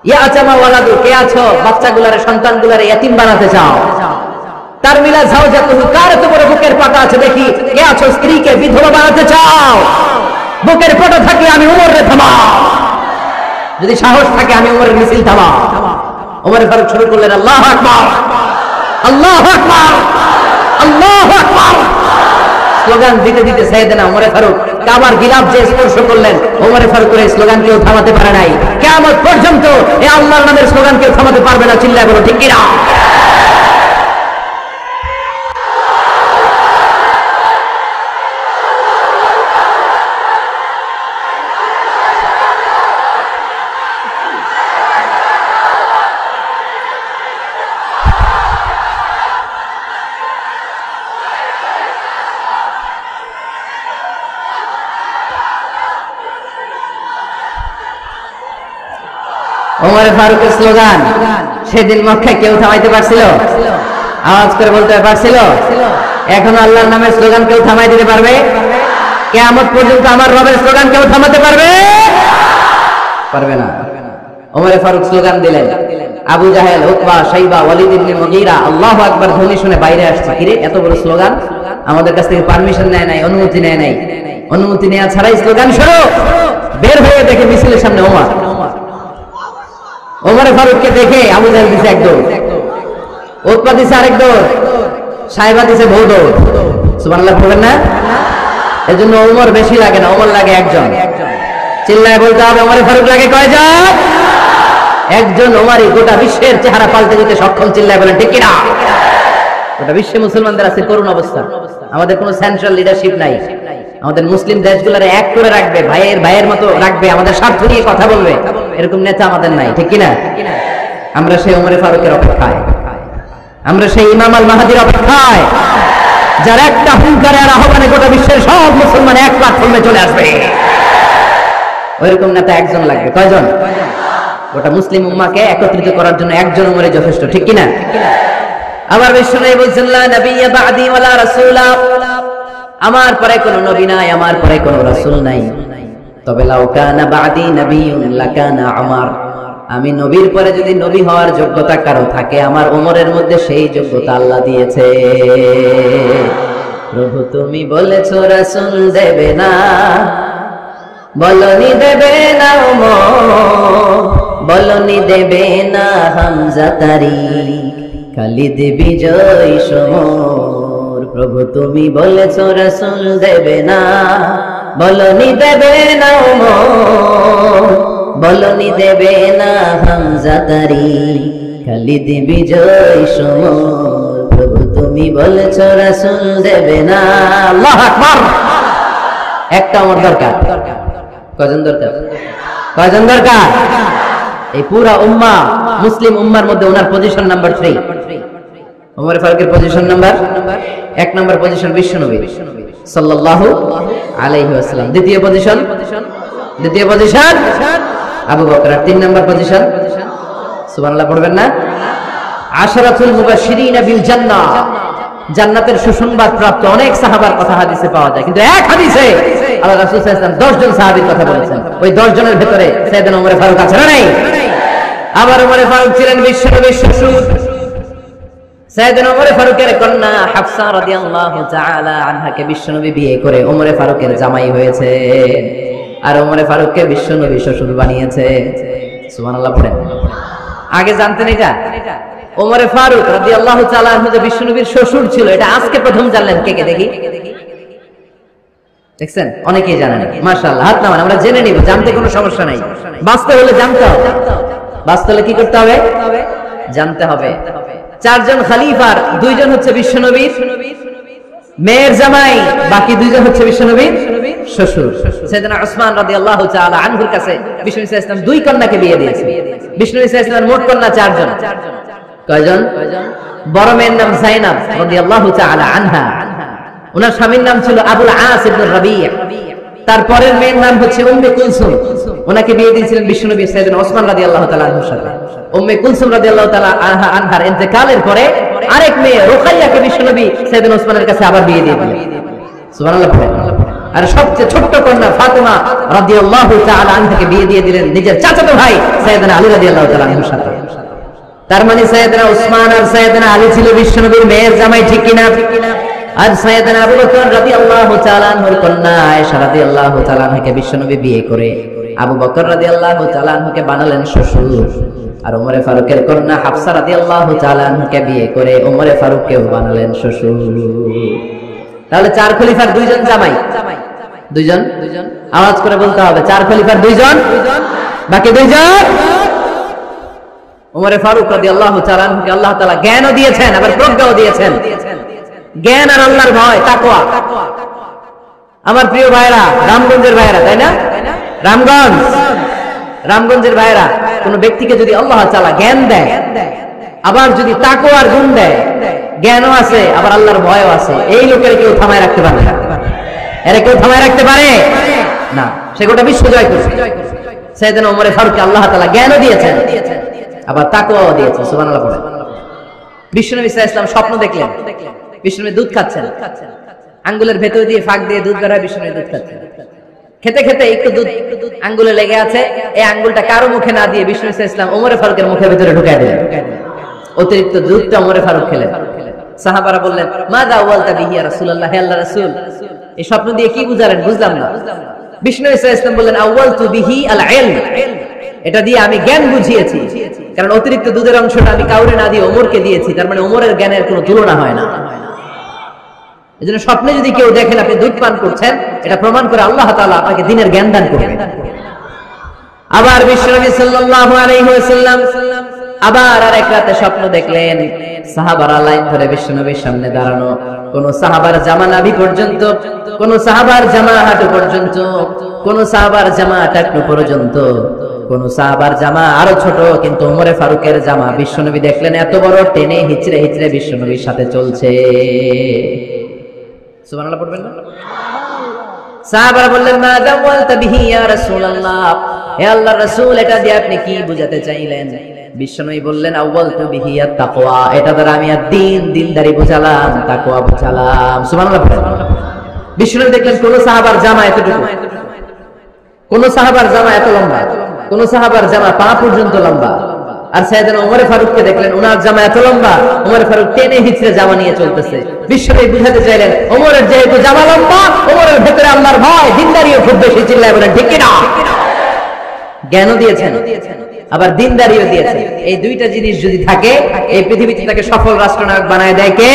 ইয়া জামা ওয়ালাদু, কে আছো বাচ্চাগুলারে, সন্তানগুলারে ইতিম বানাতে চাও? তারমিলা যাওজাতুহু, কার এত বড় বুকের পাটা আছে দেখি, কে আছো স্ত্রীকে বিধবা বানাতে চাও? বুকের পাটা থাকলে আমি ওমরে থামাও, যদি সাহস থাকে আমি ওমরের মিছিল থামাও। ওমর ফারুক শুরু করলেন, আল্লাহু আকবার, আল্লাহু আকবার, আল্লাহু আকবার। স্লোগান দিতে দিতে সাইয়েদনা ওমর ফারুক কাবার গিলাফ যে স্পর্শ করলেন, ওমর ফারুকের এই স্লোগান কেউ থামাতে পারে নাই। কিয়ামত পর্যন্ত এই আল্লাহর নামের স্লোগান কেউ থামাতে পারবে না। চিল্লায় বলো ঠিক কিনা? ওমর ফারুকের স্লোগান সেদিন মক্কায় কেউ থামাইতে পারছিল? আওয়াজ করে বলতে পারছিল? এখন আল্লাহর নামের স্লোগান কেউ থামাই দিতে পারবে? কিয়ামত পর্যন্ত আমার রবের স্লোগান কেউ থামাতে পারবে? পারবে না। ওমর ফারুক স্লোগান দিলেন। আবু জাহেল, উতবা, শাইবা, ওয়ালিদ ইবনে মুগীরা আল্লাহু আকবার ধ্বনি শুনে বাইরে আসছে। কিরে এত বড় স্লোগান, আমাদের কাছ থেকে পারমিশন নেয় নাই, অনুমতি নেয় নাই। অনুমতি নেওয়া ছাড়াই স্লোগান শুরু। বের হয়ে দেখে মিছিলের সামনে ওমর। ওমর ফারুককে দেখে আবু জাহেল দিছে এক দৌড়, উতবা দিছে আরেক দৌড়, শাইবা দিছে বহু দৌড়। সুবহানাল্লাহ বলবেন না? এজন্য ওমর বেশি লাগে না, ওমর লাগে একজন। চিল্লায় বলতে হবে, ওমর ফারুক লাগে কয়জন? একজন। ওমরই গোটা বিশ্বের চেহারা পাল্টে দিতে সক্ষম। চিল্লায় বলেন ঠিক কিনা? গোটা বিশ্বে মুসলমানদের আছে করুণ অবস্থা। আমাদের কোনো সেন্ট্রাল লিডারশিপ নাই। আমাদের মুসলিম দেশগুলোরে এক করে রাখবে, ভাইয়ের মতো রাখবে, আমাদের স্বার্থ নিয়ে কথা বলবে, এরকম নেতা আমাদের নাই। ঠিক কিনা? আমরা সেই ওমর ফারুকের অপেক্ষায়, আমরা সেই ইমাম আল মাহদির অপেক্ষায়, যার একটা হুঙ্কারে আর আহ্বানে গোটা বিশ্বের সব মুসলমান এক প্ল্যাটফর্মে চলে আসবে। ওইরকম নেতা একজন লাগবে। কয়জন? গোটা মুসলিম উম্মাহকে একত্রিত করার জন্য একজন ওমরে যথেষ্ট। ঠিক কিনা? আবার বিশ্বনবী বলেছেন, লা নাবিয়্যা বা'দি ওয়ালা রাসূলা, আমার পরে কোনো নবী নাই, আমার পরে কোনো রাসূল নাই। তবে লাউ কানা বা'দি নাবিয়্যুন লাকানা উমর, আমি নবীর পরে যদি নবী হওয়ার যোগ্যতা কারো থাকে, আমার ওমরের মধ্যে সেই যোগ্যতা আল্লাহ দিয়েছে। প্রভু তুমি বলেছো রাসূল দেবে না, বলনি দেবে না ওমর, বলনি দেবে না হামজা তারিক, খালিদ বিজয় সমর। প্রভু তুমি বলেছো রাসূল দেবে না, বলনি দেবে না ওমর, বলনি দেবে না হামজা তারিক, খালিদ বিজয় সমর। প্রভু তুমি বলেছো রাসূল দেবে না। আল্লাহু আকবার। একটা ওমর দরকার। কয়জন দরকার? কয়জন দরকার? এই পুরা উম্মাহ, মুসলিম উম্মার মধ্যে ওনার পজিশন নাম্বার 3। ওমর ফারুকের পজিশন নাম্বার 1 নাম্বার পজিশন বিশ্বনবী সাল্লাল্লাহু আলাইহি ওয়াসাল্লাম। দ্বিতীয় position Abu Bakr. 3 number position সুবহানাল্লাহ পড়বেন না? আশরাতুল মুবাশশিরিনা বিল জান্নাহ, জান্নাতের সুসংবাদ প্রাপ্ত অনেক সাহাবার কথা হাদিসে পাওয়া যায়, কিন্তু এক হাদিসে আল্লাহ রাসূল সাল্লাল্লাহু আলাইহি ওয়াসাল্লাম 10 জন সাহাবীর কথা বলেছেন। ওই 10 জনের ভিতরে সাইয়েদনা ওমর ফারুক আছে না নাই? আবার ওমর ফারুক ছিলেন বিশ্বনবীর শ্বশুর। সাইয়েদনা ওমর ফারুকের কন্যা হাফসা রাদিয়াল্লাহু তাআলা আনহাকে বিশ্বনবী বিয়ে করে ওমর ফারুকের জামাই হয়েছে। আর ওমরে ফারুককে বিশ্ব নবী শ্বশুর বানিয়েছে। সুবহানাল্লাহ পড়েন। আগে জানতেন এটা? ওমরে ফারুক রাদিয়াল্লাহু তাআলা আনহু যে বিশ্ব নবীর শ্বশুর ছিল, এটা আজকে প্রথম জানলেন। কে কে দেখি? দেখছেন? অনেকেই জানেন। মাশাআল্লাহ, হাত নামান, আমরা জেনে নিব, জানতে কোনো সমস্যা নাই। বাঁচতে হলে জানতে হবে। বাঁচতে হলে কি করতে হবে? জানতে হবে। চারজন খলিফার দুইজন হচ্ছে বিশ্ব নবীর মেয়ের জামাই, বাকি দুইজন হচ্ছে বিশ্ব নবীর শ্বশুর। সাইয়েদনা উসমান রাদিয়াল্লাহু তাআলা আনহুর কাছে বিষ্ণু নবী সাল্লাল্লাহু আলাইহি ওয়াসাল্লাম দুই কন্যাকে বিয়ে দিয়েছেন। বিষ্ণু নবী সাল্লাল্লাহু আলাইহি ওয়াসাল্লামের মোট কন্যা চারজন। কয়জন? বড় মেয়ের নাম যায়েনব রাদিয়াল্লাহু তাআলা আনহা, ওনার স্বামীর নাম ছিল আবুল আস ইবনে রাবিয়া। তারপরের মেয়ের নাম হচ্ছে উম্মে কুলসুম, ওনাকে বিয়ে দিয়েছিলেন বিশ্ব নবী সাইয়েদনা ওসমান রাদিয়াল্লাহু তাআলা আনহুর সাথে। উম্মে কুলসুম রাদিয়াল্লাহু তাআলা আনহার ইন্তেকালের পরে আরেক মেয়ে রুকাইয়াকে বিশ্ব নবী সাইয়েদনা ওসমানের কাছে আবার বিয়ে দিয়ে দিলেন। সুবহানাল্লাহ। আর সবচেয়ে ছোট্ট কন্যা ফাতেমা রাদিয়াল্লাহু তাআলা আনহাকে বিয়ে দিয়ে দিলেন নিজের চাচাতো ভাই সাইয়েদনা আলী রাদিয়াল্লাহু তাআলা আনহুর সাথে। তার মানে সাইয়েদনা ওসমান আর সাইয়েদনা আলী ছিল বিশ্ব নবীর মেয়ের জামাই, ঠিক কিনা? আর সাইয়েদনা আবু বকর রাদিয়াল্লাহু তাআলা আনহুর কন্যা আয়েশা রাদিয়াল্লাহু তাআলা আনহাকে বিশ্বনবী বিয়ে করে আবু বকর রাদিয়াল্লাহু তাআলা আনহুকে বানালেন শ্বশুর। আর ওমরে ফারুকের কন্যা হাফসা রাদিয়াল্লাহু তাআলা আনহাকে বিয়ে করে ওমরে ফারুককেও বানালেন শ্বশুর। তাহলে চার খলিফার দুইজন জামাই, দুইজন। আওয়াজ করে বলতে হবে, চার খলিফার দুইজন, বাকি দুইজন। ওমরে ফারুক রাদিয়াল্লাহু তাআলা আনহুকে আল্লাহ তাআলা জ্ঞানও দিয়েছেন, আবার প্রজ্ঞাও দিয়েছেন। জ্ঞান আর আল্লাহর ভয়, তাকওয়া। আমার প্রিয় ভাইরা, রামগঞ্জের ভাইরা, তাই না? রামগঞ্জের ভাইরা, কোন ব্যক্তিকে যদি আল্লাহ তাআলা জ্ঞান দেয়, আবার যদি তাকওয়ার গুণ দেয়, জ্ঞানও আছে আবার আল্লাহর ভয়ও আছে, এই লোকের কেউ থামায় রাখতে পারে না। এর কেউ থামায় রাখতে পারে না। সে গোটা বিশ্ব জয় করছে। সাইয়েদনা ওমরে ফারুককে আল্লাহ তাআলা জ্ঞানও দিয়েছেন, আবার তাকওয়াও দিয়েছেন। সুবহানাল্লাহ। বিশ্বনবী সাল্লাল্লাহু আলাইহি ওয়াসাল্লাম স্বপ্ন দেখলেন, বিষ্ণু দুধ খাচ্ছেন, আঙ্গুলের ভেতর দিয়ে ফাঁক দিয়ে দুধ বের হয়, বিষ্ণু দুধ খাচ্ছেন। খেতে খেতে একটু দুধ আঙ্গুলে লেগে আছে, এই আঙ্গুলটা কারো মুখে না দিয়ে বিষ্ণু ইসলাম ওমরে ফারুকের মুখের ভিতরে ঢুকাই দিলেন। অতিরিক্ত দুধটা ওমরে ফারুক খেলেন। সাহাবারা বললেন, মাযা ওয়ালতা বিহি ইয়া রাসূলুল্লাহ, হে আল্লাহর রাসূল, এই স্বপ্ন দিয়ে কি বুঝালেন? বুঝলাম না। বিষ্ণু ইসলাম বললেন, আউয়ালতু বিহি আল ইলম, এটা দিয়ে আমি জ্ঞান বুঝিয়েছি, কারণ অতিরিক্ত দুধের অংশটা আমি কাউরে না দিয়ে ওমরকে দিয়েছি, তার মানে ওমরের জ্ঞানের কোনো তুলনা হয় না। এজন্য স্বপ্নে যদি কেউ দেখেন আপনি দুধ পান করছেন, এটা প্রমাণ করে আল্লাহ তাআলা আপনাকে দ্বীনের জ্ঞান দান করবেন। আবার বিশ্বনবী সাল্লাল্লাহু আলাইহি ওয়াসাল্লাম আবার আরেক রাতে স্বপ্ন দেখলেন, সাহাবারা লাইন ধরে বিশ্বনবীর সামনে দাঁড়ানো, কোন সাহাবার জামা নাভি পর্যন্ত, কোন সাহাবার জামা হাঁটু পর্যন্ত, কোন সাহাবার জামা টাকনু পর্যন্ত, কোন সাহাবার জামা আরো ছোট, কিন্তু ওমরে ফারুকের জামা বিশ্বনবী দেখলেন এত বড়, টেনে হিচড়ে হিচড়ে বিশ্বনবীর সাথে চলছে। সুবহানাল্লাহ পড়বেন না? সাহাবারা বললেন, মা দাওয়ালতা বিহি ইয়া রাসূলুল্লাহ, হে আল্লাহর রাসূল, এটা দিয়ে আপনি কি বুঝাতে চাইলেন? বিশ্বনবী বললেন, আউয়ালতু বিহি আত তাকওয়া, এটা দ্বারা আমি দিনদারি বুঝালাম, তাকওয়া বুঝালাম। সুবহানাল্লাহ। বিশ্বনবী দেখলেন কোন সাহাবার জামা এতটুকু, কোন সাহাবার জামা এত লম্বা, কোন সাহাবার জামা পা পর্যন্ত লম্বা। আর সাইয়েদনা ওমরে ফারুককে দেখলেন, ওনার জামা এত লম্বা, ওমরে ফারুক টেনে হিচড়ে জামা নিয়ে চলতেছে। বিশ্বনবী বুঝাতে চাইলেন, ওমরের যেহেতু জামা লম্বা, ওমরের ভেতরে আল্লাহর ভয়, দিনদারিও খুব বেশি, চিল্লায় বলেন ঠিক কিনা? জ্ঞানও দিয়েছেন, আবার দিনদারিও দিয়েছেন। এই দুইটা জিনিস যদি থাকে, এই পৃথিবীতে তাকে সফল রাষ্ট্রনায়ক বানায় দেয় কে?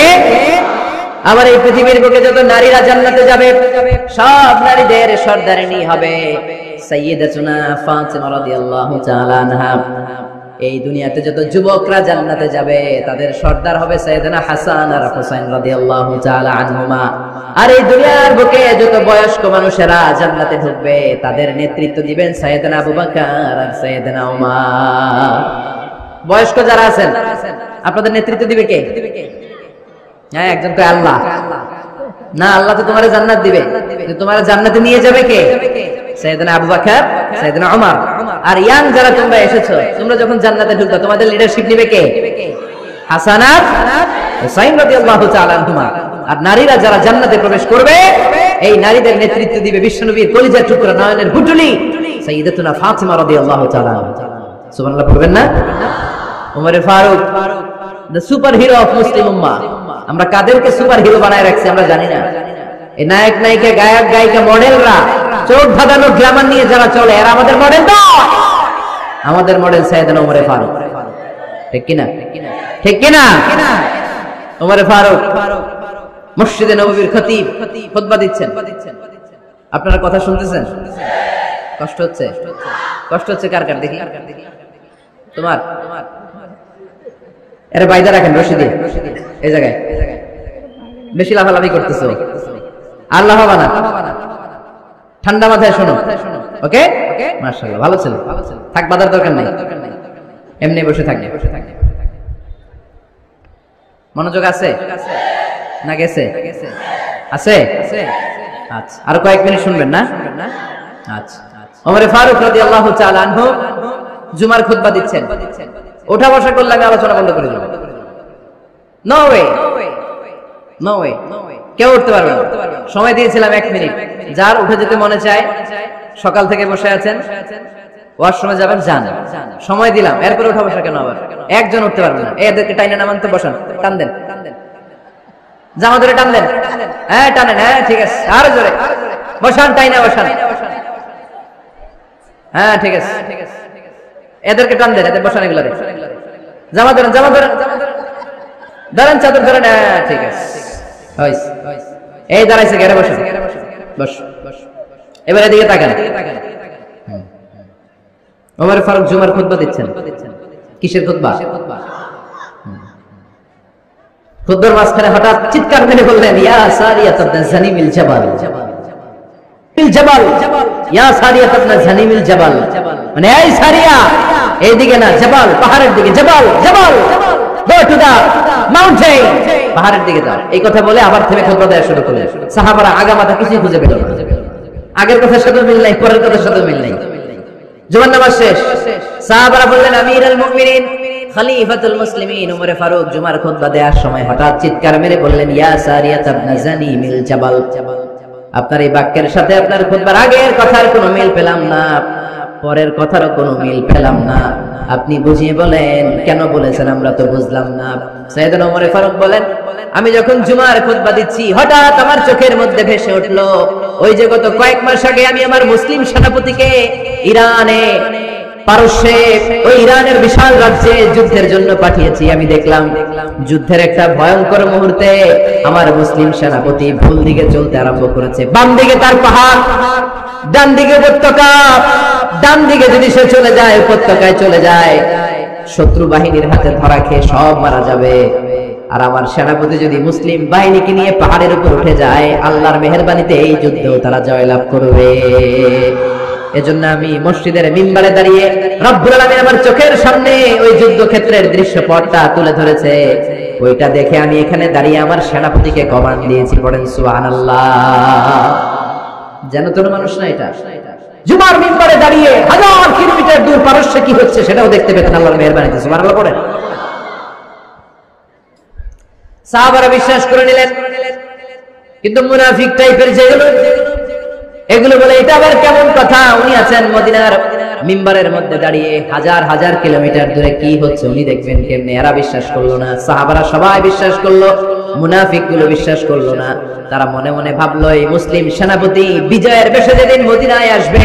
আবার এই পৃথিবীর বুকে যত নারীরা জান্নাতে যাবে, সব নারীদের সর্দারিনী হবে সাইয়্যিদাতুনা ফাতিমা রাদিয়াল্লাহু তাআলা আনহা। এই দুনিয়াতে যত যুবকরা জান্নাতে যাবে, তাদের সর্দার হবে সাইয়েদনা হাসান আর হুসাইন রাদিয়াল্লাহু তাআলা আনহুমা। আর এই দুনিয়ার বুকে যত বয়স্ক মানুষেরা জান্নাতে ঢুকবে, তাদের নেতৃত্ব দিবেন সাইয়েদনা আবু বকর আর সাইয়েদনা উমর। বয়স্ক যারা আছেন, আপনাদের নেতৃত্ব দিবে কে? হ্যাঁ, একজন কয় আল্লাহ। না, আল্লাহ তো তোমারে জান্নাত দিবে, তোমারে জান্নাতে নিয়ে যাবে কে? সাইয়েদনা আবু বকর, সাইয়েদনা উমর। আর ইয়াং যারা তোমরা এসেছো, তোমরা যখন জান্নাতে ঢুকবে, তোমাদের লিডারশিপ নিবে কে? হাসান আর হুসাইন রাদিয়াল্লাহু তাআলা আনহুমা। আর নারীরা যারা জান্নাতে প্রবেশ করবে, এই নারীদের নেতৃত্ব দিবে বিশ্বনবীর কলিজার টুকরা, নয়নের পুটুলি সাইয়্যিদাতুনা ফাতিমা রাদিয়াল্লাহু তাআলা। সুবহানাল্লাহ পড়বেন না? ওমরে ফারুক, the superhero of Muslim উম্মাহ। আমরা কাদেরকে সুপার হিরো বানায় রাখছি আমরা জানি না। এই নায়ক নায়িকা গায়ক গায়িকা মডেলরা চোখ ধাঁধানো গ্ল্যামার নিয়ে যারা চলে আর আমাদের মডেল তো আমাদের মডেল সাইয়েদনা ওমর ফারুক ঠিক কিনা ঠিক কিনা ওমর ফারুক মসজিদে নববীর খতিব খুতবা দিচ্ছেন আপনারা কথা শুনতেছেন কষ্ট হচ্ছে কার কার দেখি তোমার আরে বাইদা রাখেন রশি দিয়ে এই জায়গায় বেশি লাফালাফি করতেছো আল্লাহ হবে না ঠান্ডা মাথায় শোনো ওকে মাশাআল্লাহ ভালো ছিল থাক বাধার দরকার নাই এমনি বসে থাক মনোযোগ আছে না গেছে আছে আচ্ছা আর কয়েক মিনিট শুনবেন না আচ্ছা ওমর ফারুক রাদিয়াল্লাহু তাআলা আনহু জুমার খুতবা দিচ্ছেন ওঠা বসা করলে আমি আলোচনা বন্ধ করে দেব নো ওয়ে কেউ উঠতে পারবে না সময় দিয়েছিলাম 1 মিনিট যার উঠে যেতে মনে চায় সকাল থেকে বসে আছেন ওয়াশরুমে যাবেন যান সময় দিলাম এরপর উঠা বসা কেন আবার একজন উঠতে পারবে না এদেরকে টাইনা নামান তো বসান টান দেন জামা ধরে টান দেন হ্যাঁ টানেন হ্যাঁ ঠিক আছে আরো জোরে বসান টাইনা বসান হ্যাঁ ঠিক আছে এদেরকে টান দেন এদের বসান এগুলা জামা ধরেন ধরেন চাদর ধরেন হ্যাঁ ঠিক আছে এই দাঁড়াইছে ঘেরে বসে বস এবার এদিকে তাকান ওমর ফারুক জুমার খুতবা দিচ্ছেন কিসের খুতবা খুতবার মাঝখানে হঠাৎ চিৎকার মেরে বললেন ইয়া সারিয়াত ইবনে জানিমিল জাবাল ইয়া সারিয়াত ইবনে জানিমিল জাবাল মানে এই সারিয়া এইদিকে না জাবাল পাহাড়ের দিকে জাবাল গো টু দা মাউন্টেন পাহাড়ের দিকে যাও এই কথা বলে আবার থেমে খুতবা দেওয়া শুরু করলেন সাহাবারা আগা মাথা কিছুই খুঁজে পেল না আগের কথার সাথে মিল নাই পরের কথার সাথে মিল নাই জুমার নামাজ শেষ সাহাবারা বললেন আমিরুল মুমিনিন খলিফাতুল মুসলিমিন ওমর ফারুক জুমার খুতবা দেওয়ার সময় হঠাৎ চিৎকার মেরে বললেন ইয়া সারিয়াত ইবনে জানিমিল জাবাল আপনার এই বাক্যের সাথে আপনার খুতবার আগের কথার কোনো মিল পেলাম না পরের কথারও কোনো মিল পেলাম না আপনি বুঝিয়ে বলেন কেন বলেছেন আমরা তো বুঝলাম না সাইয়েদনা ওমর ফারুক বলেন আমি যখন জুমার খুতবা দিচ্ছি হঠাৎ আমার চোখের মধ্যে ভেসে উঠলো ওই যে গত কয়েক মাস আগে আমি আমার মুসলিম সেনাপতিকে ইরানে পারস্যে ওই ইরানের বিশাল রাজ্যে যুদ্ধের জন্য পাঠিয়েছি আমি দেখলাম যুদ্ধের একটা ভয়ঙ্কর মুহূর্তে আমার মুসলিম সেনাপতি ভুল দিকে চলতে আরম্ভ করেছে বাম দিকে তার পাহাড় ডান দিকে উপত্যকা ডান দিকে যদি সে চলে যায় উপত্যকায় চলে যায় শত্রু বাহিনীর হাতে ধরা খেয়ে সব মারা যাবে আর আমার সেনাপতি যদি মুসলিম বাহিনীকে নিয়ে পাহাড়ের উপর উঠে যায় আল্লাহর মেহেরবানিতে এই যুদ্ধেও তারা জয়লাভ করবে এজন্য আমি মসজিদের মিম্বারে দাঁড়িয়ে রব্বুল আলামিন আমার চোখের সামনে ওই যুদ্ধক্ষেত্রের দৃশ্যপটটা তুলে ধরেছে ওইটা দেখে আমি এখানে দাঁড়িয়ে আমার সেনাপতিকে কমান্ড দিয়েছি পড়েন সুবহানাল্লাহ যেন তোর মানুষ না এটা জুমার মিম্বারে দাঁড়িয়ে 1000 কিলোমিটার দূর পারস্যে কি হচ্ছে সেটাও দেখতে পেতেন আল্লাহর মেহেরবানিতে সুবহানাল্লাহ পড়েন সাহাবারা বিশ্বাস করে নিলেন কিন্তু মুনাফিক টাইপের যেগুলো এগুলো বলে এটা আবার কেমন কথা উনি আছেন মদিনার মিম্বারের মধ্যে দাঁড়িয়ে হাজার কিলোমিটার দূরে কি হচ্ছে উনি দেখবেন কেমনে এরা বিশ্বাস করলো না সাহাবারা সবাই বিশ্বাস করলো মুনাফিকগুলো বিশ্বাস করলো না তারা মনে মনে ভাবলো এই মুসলিম সেনাপতি বিজয়ের বেশে যেদিন মদিনায় আসবে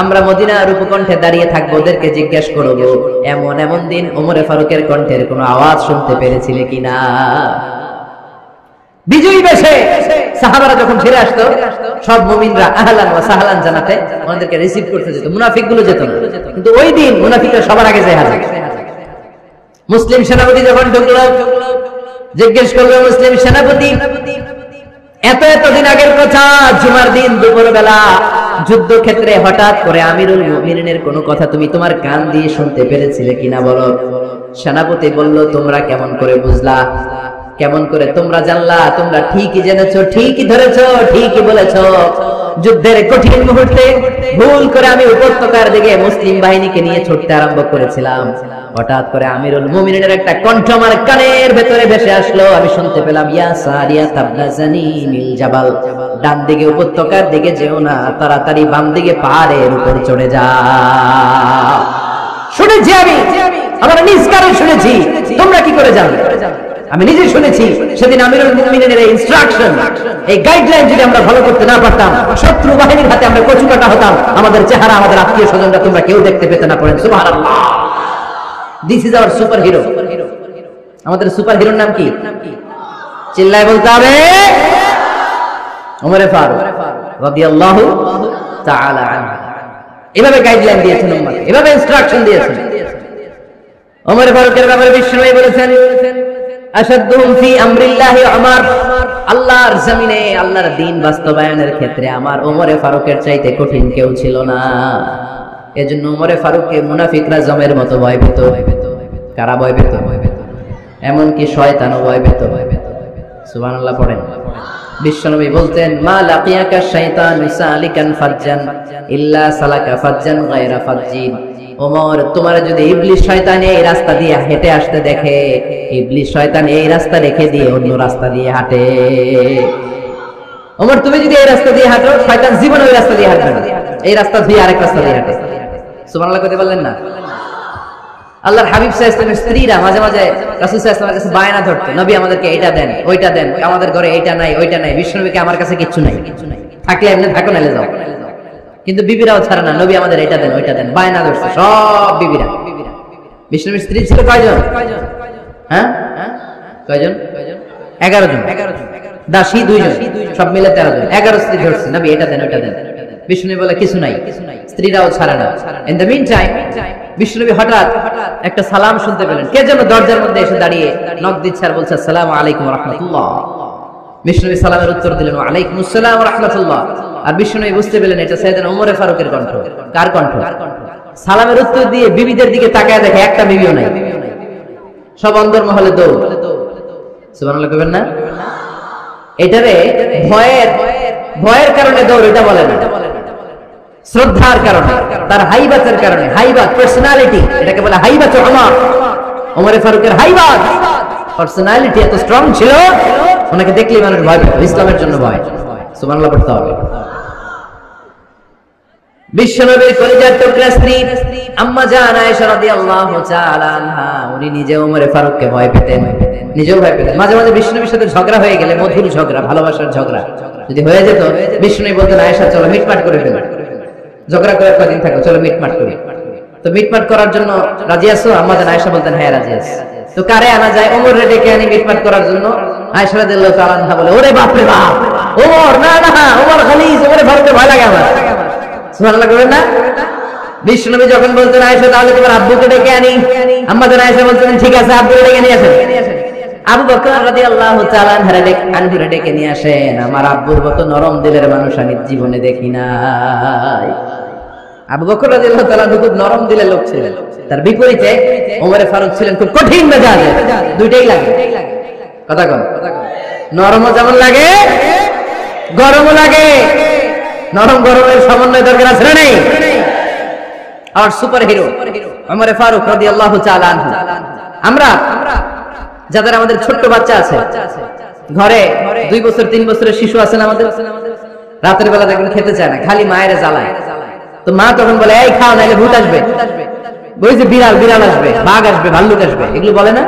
আমরা মদিনার উপকণ্ঠে দাঁড়িয়ে থাকবো ওদেরকে জিজ্ঞেস করবো এমন দিন ওমরে ফারুকের কণ্ঠের কোনো আওয়াজ শুনতে পেরেছিলে কিনা বিজয়ী বেশে সাহাবারা যখন ফিরে আসতো সব মুমিনরা আহলান ওয়া সাহলান জানাতে ওনাদেরকে রিসিভ করতে যেত মুনাফিকগুলো যেত না কিন্তু ওই দিন মুনাফিকরা সবার আগে যায় হাজির মুসলিম সেনাপতি যখন ঢুকলো জিজ্ঞেস করলো মুসলিম সেনাপতি এত দিন আগের কথা জুমার দিন দুপুরবেলা যুদ্ধক্ষেত্রে হঠাৎ করে আমিরুল মুমিনিনের কোনো কথা তুমি তোমার কান দিয়ে শুনতে পেরেছিলে কিনা বলো সেনাপতি বলল তোমরা কেমন করে বুঝলা কেমন করে তোমরা জানলা তোমরা ঠিকই জেনেছো ঠিকই ধরেছো ঠিকই বলেছো যুদ্ধের কঠিন মুহূর্তে ভুল করে আমি উপত্যকার দিকে মুসলিম বাহিনীকে নিয়ে ছুটতে আরম্ভ করেছিলাম হঠাৎ করে আমিরুল মুমিনিনের একটা কণ্ঠ আমার কানের ভেতরে ভেসে আসলো আমি শুনতে পেলাম ইয়া সারিয়াত ইবনে জানিমিল জাবাল ডান দিকে উপত্যকার দিকে যেও না তাড়াতাড়ি বাম দিকে পাহাড়ের উপর চড়ে যাও শুনেছি আমি আমার নিজ কানে শুনেছি তোমরা কি করে জানলে আমি নিজে শুনেছি সেদিন আমিরুল মুমিনিনের এই ইনস্ট্রাকশন, এই গাইডলাইন যদি আমরা ফলো করতে না পারতাম, শত্রু বাহিনীর হাতে আমরা কচুকাটা হতাম, আমাদের চেহারা, আমাদের আত্মীয় স্বজনরা তোমরা কেউ দেখতে পেতে না। পড়েন সুবহানাল্লাহ। This is our super hero. আমাদের সুপার হিরোর নাম কি? চিল্লায় বলতে হবে ওমর ফারুক রাদিয়াল্লাহু তাআলা আনহু। এভাবে গাইডলাইন দিয়েছেন উম্মতকে, এভাবে ইনস্ট্রাকশন দিয়েছেন। ওমর ফারুকের ব্যাপারে বিশ্বনবী বলেছেন, আশাদ্দুহুম ফি আমরিল্লাহি উমর, আল্লাহর জমিনে আল্লাহর দ্বীন বাস্তবায়নের ক্ষেত্রে আমার ওমর ফারুকের চাইতে কঠিন কেউ ছিল না। এজন্য ওমর ফারুককে মুনাফিকরা জমের মতো ভয় পেত। কারা ভয় পেত? এমনকি শয়তানও ভয় পেত। সুবহানাল্লাহ পড়েন। বিশ্বনবী বলতেন, মা লাকিয়াকা শাইতানু সালিকান ফাজ্জান ইল্লা সালাকা ফাজ্জান গায়রা ফাজ্জিন। ওমর, তোমার যদি ইবলিস শয়তান এই রাস্তা দিয়ে হেঁটে আসতে দেখে, ইবলিস শয়তান এই রাস্তা রেখে দিয়ে অন্য রাস্তা দিয়ে হাঁটে। ওমর, তুমি যদি এই রাস্তা দিয়ে হাঁটো, শয়তান জীবন ওই রাস্তা দিয়ে হাঁটবে না, এই রাস্তা দিয়ে আরেক রাস্তা দিয়ে হাঁটে। সুবহানাল্লাহ কইতে পারলেন না? আল্লাহর হাবিব সাল্লাল্লাহু আলাইহি ওয়াসাল্লামের স্ত্রীরা মাঝে মাঝে রাসূল সাল্লাল্লাহু আলাইহি ওয়াসাল্লামের কাছে বায়না ধরত, নবী আমাদেরকে এইটা দেন, ওইটা দেন, আমাদের ঘরে এইটা নাই, ওইটা নাই। বিশ্বনবীকে, আমার কাছে কিচ্ছু নাই, থাকলে এমনি থাকো, নাইলে যাও। কিন্তু বিবিরাও ছাড়ে না, নবী আমাদের এটা দেন, ওইটা দেন, বায়না ধরছে সব বিবিরা। বিশ্বনবীর স্ত্রী ছিল কয়জন? হ্যাঁ, কয়জন? 11 জন। দাসী 2 জন, সব মিলে 13 জন। 11 স্ত্রী ধরছে, নবী এটা দেন, ওইটা দেন। বিশ্বনবী বলে কিছু নাই, স্ত্রীরাও ছাড়ে না। ইন দ্য মিন টাইম বিশ্বনবী হঠাৎ একটা সালাম শুনতে পেলেন। কে যেন দরজার মধ্যে এসে দাঁড়িয়ে নক দিচ্ছে আর বলছে, আসসালামু আলাইকুম ওয়া রাহমাতুল্লাহ। বিশ্বনবী সালামের উত্তর দিলেন, ওয়া আলাইকুমুস সালাম ওয়া রাহমাতুল্লাহ। আর বিশ্বনবী বুঝতে পেলেন এটা সাইয়েদনা ওমর ফারুকের কণ্ঠ। কার কণ্ঠ? সালামের উত্তর দিয়ে বিবিদের দিকে তাকায় দেখে একটা বিবিও নাই, সব অন্দর মহলে দৌড়। সুবহানাল্লাহ কইবেন না? এটারে ভয়ের কারণে দৌড় এটা বলে না, শ্রদ্ধার কারণে, তার হাইবাতের কারণে। হাইবাত পার্সোনালিটি, এটাকে বলে হাইবাত ওমর। ওমর ফারুকের হাইবাত পার্সোনালিটি এত স্ট্রং ছিল, ওনাকে দেখলেই মানুষ ভয় পেত, ইসলামের জন্য ভয়। সুবহানাল্লাহ পড়তে হবে। বিশ্বনবীর কলিজার টুকরা স্ত্রী আম্মা জান আয়েশা রাদিয়াল্লাহু তাআলা আনহা, উনি নিজে ওমর ফারুককে ভয় পেতেন, নিজেও ভয় পেতেন। মাঝে মাঝে বিশ্বনবীর সাথে ঝগড়া হয়ে গেলে, মধুর ঝগড়া, ভালোবাসার ঝগড়া যদি হয়ে যেত, বিশ্বনবী বলতেন, আয়েশা চলো মিটমাট করে ফেলো, ঝগড়া করে কদিন থাকো, চলো মিটমাট করি। তো মিটমাট করার জন্য রাজি আছো? আম্মা জান আয়েশা বলতেন, হ্যাঁ রাজি আছি। তো কারে আনা যায়? ওমর রে ডেকে আনি মিটমাট করার জন্য। আয়েশা রাদিয়াল্লাহু তাআলা আনহা বলে, ওরে বাপ রে বাপ, ওমর না না, ওমর খালিজ, ওমরে ফারুককে ভয় লাগে আমার। সুবহানাল্লাহ করেন না? বিশ্বনবী যখন বলতেন, আয়েশা তাহলে তোমার আব্বুকে ডেকে আনি, আম্মা জান আয়েশা বলতেন, ঠিক আছে, আব্বুকে ডেকে নিয়ে আসেন। আবু বকর রাদিয়াল্লাহু তাআলা আনহু ডেকে নিয়ে আসেন। আমার আব্বুর মতো নরম দিলের মানুষ আমি জীবনে দেখি নাই। আবু বকর রাদিয়াল্লাহু তাআলা খুব নরম দিলের লোক ছিলেন, তার বিপরীতে ওমর ফারুক ছিলেন খুব কঠিন মেজাজের। দুইটাই লাগে, কথা কন। নরমও যেমন লাগে, গরমও লাগে। নরম গরমের সমন্বয় দরকার আছে না নেই? আর সুপার হিরো ওমর ফারুক রাদিয়াল্লাহু তাআলা আনহু। আমরা যাদের আমাদের ছোট্ট বাচ্চা আছে, ঘরে 2 বছর 3 বছরের শিশু আছে না আমাদের, রাতের বেলা দেখবেন খেতে চায় না, খালি মায়ের জ্বালায়। তো মা তখন বলে, এই খাও নাইলে ভূত আসবে, ওই যে বিড়াল আসবে, বাঘ আসবে, ভাল্লুক আসবে, এগুলো বলে না?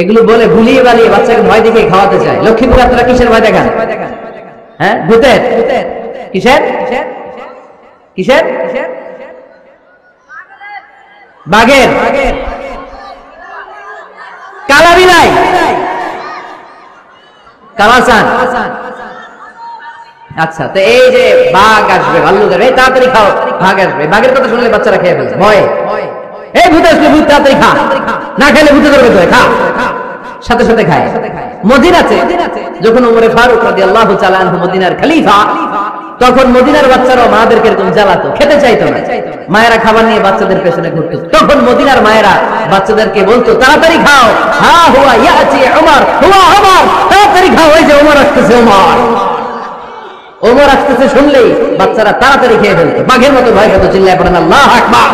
এগুলো বলে ভুলিয়ে বালিয়ে বাচ্চাকে ভয় দেখে খাওয়াতে চায়। লক্ষ্মীপুর আপনারা কিসের ভয় দেখান? হ্যাঁ, ভূতের। কিসের? কিসের? বাঘের। কালা বিলাই, কালাসান। আচ্ছা, তো এই যে বাঘ আসবে, ভাল্লুক আসবে, তাড়াতাড়ি খাও, বাঘ আসবে। বাঘের কথা শুনলে বাচ্চারা খেয়ে ফেলে ভয়। এই ভূত আসলে, ভূত তাড়াতাড়ি খা, না খেলে ভূতে ধরবে, তো খা, সাথে সাথে খায়। মদিনাতে যখন ওমর ফারুক রাদিয়াল্লাহু তাআলা আনহু মদিনার খলিফা, তখন মদিনার বাচ্চারাও মাদেরকে এরকম জ্বালাতো, খেতে চাইতো না। মায়েরা খাবার নিয়ে বাচ্চাদের পেছনে ঘুরতো। তখন মদিনার মায়েরা বাচ্চাদেরকে বলতো, তাড়াতাড়ি খাও, হা হুয়া ইয়াতি ওমর, হুয়া ওমর, তাড়াতাড়ি খাও, এই যে ওমর আসতেছে, ওমর। ওমর আসতেছে শুনলেই বাচ্চারা তাড়াতাড়ি খেয়ে ফেলতো, বাঘের মতো ভয় পেত। চিল্লায় পড়েন আল্লাহু আকবার।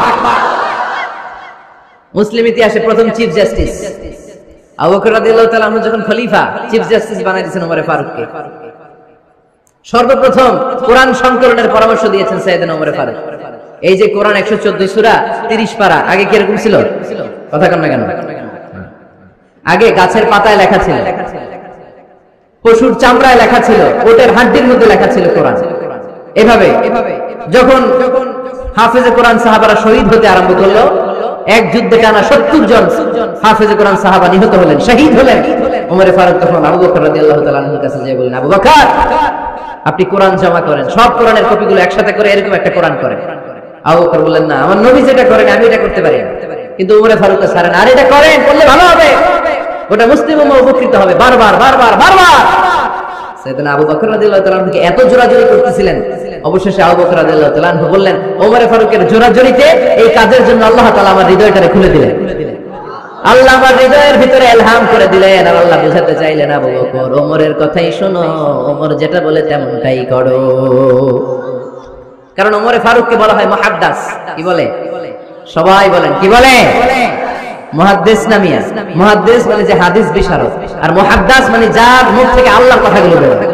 মুসলিম ইতিহাসে প্রথম চিফ জাস্টিস আবু বকর রাদিয়াল্লাহু তাআলা আনহু যখন খলিফা, চিফ জাস্টিস বানাই দিয়েছেন ওমর ফারুককে। সর্বপ্রথম কোরআন সংকলনের পরামর্শ দিয়েছেন সাইয়েদনা ওমর ফারুক। এই যে কোরআন 114 সূরা 30 পারা, আগে কি এরকম ছিল? কথা কন না কেন? আগে গাছের পাতায় লেখা ছিল, পশুর চামড়ায় লেখা ছিল, ওটের হাড্ডির মধ্যে লেখা ছিল কোরআন। এভাবে যখন হাফেজে কোরআন সাহাবারা শহীদ হতে আরম্ভ করলো, এক যুদ্ধে টানা 70 জন হাফেজে কোরআন সাহাবা নিহত হলেন, শহীদ হলেন। ওমর ফারুক তখন আবু বকর রাদিয়াল্লাহু তাআলা আনহুর কাছে যেয়ে বললেন, আবু বকর, আপনি কোরআন জমা করেন, সব কোরআনের কপিগুলো একসাথে করে এরকম একটা কোরআন করেন। আবু বকর বললেন, না, আমার নবী যেটা করেন আমি এটা করতে পারি। কিন্তু ওমর ফারুক ছাড়েন, আর এটা করেন, করলে ভালো হবে, গোটা মুসলিম উম্মাহ উপকৃত হবে। বারবার বারবার বারবার সাইয়েদনা আবু বকর রাদিয়াল্লাহু তাআলা আনহুকে এত জোরাজোরি করতেছিলেন, অবশেষে আবু বকর রাদিয়াল্লাহু তাআলা আনহু বললেন, ওমর ফারুকের জোরাজোরিতে এই কাজের জন্য আল্লাহ তাআলা আমার হৃদয়টারে খুলে দিলেন। আল্লাহ আমার হৃদয়ের ভিতরে ইলহাম করে দিলেন, আর আল্লাহ বুঝাতে চাইলেন, আবু বকর, ওমরের কথাই শোনো, ওমর যেটা বলে তেমনটাই করো। কারণ ওমর ফারুককে বলা হয় মুহাদ্দিস। কি বলে? সবাই বলেন, কি বলে? মুহাদ্দিস নামিয়া। মুহাদ্দিস মানে যে হাদিস বিশারদ, আর মুহাদ্দিস মানে যার মুখ থেকে আল্লাহর কথাগুলো বের হয়।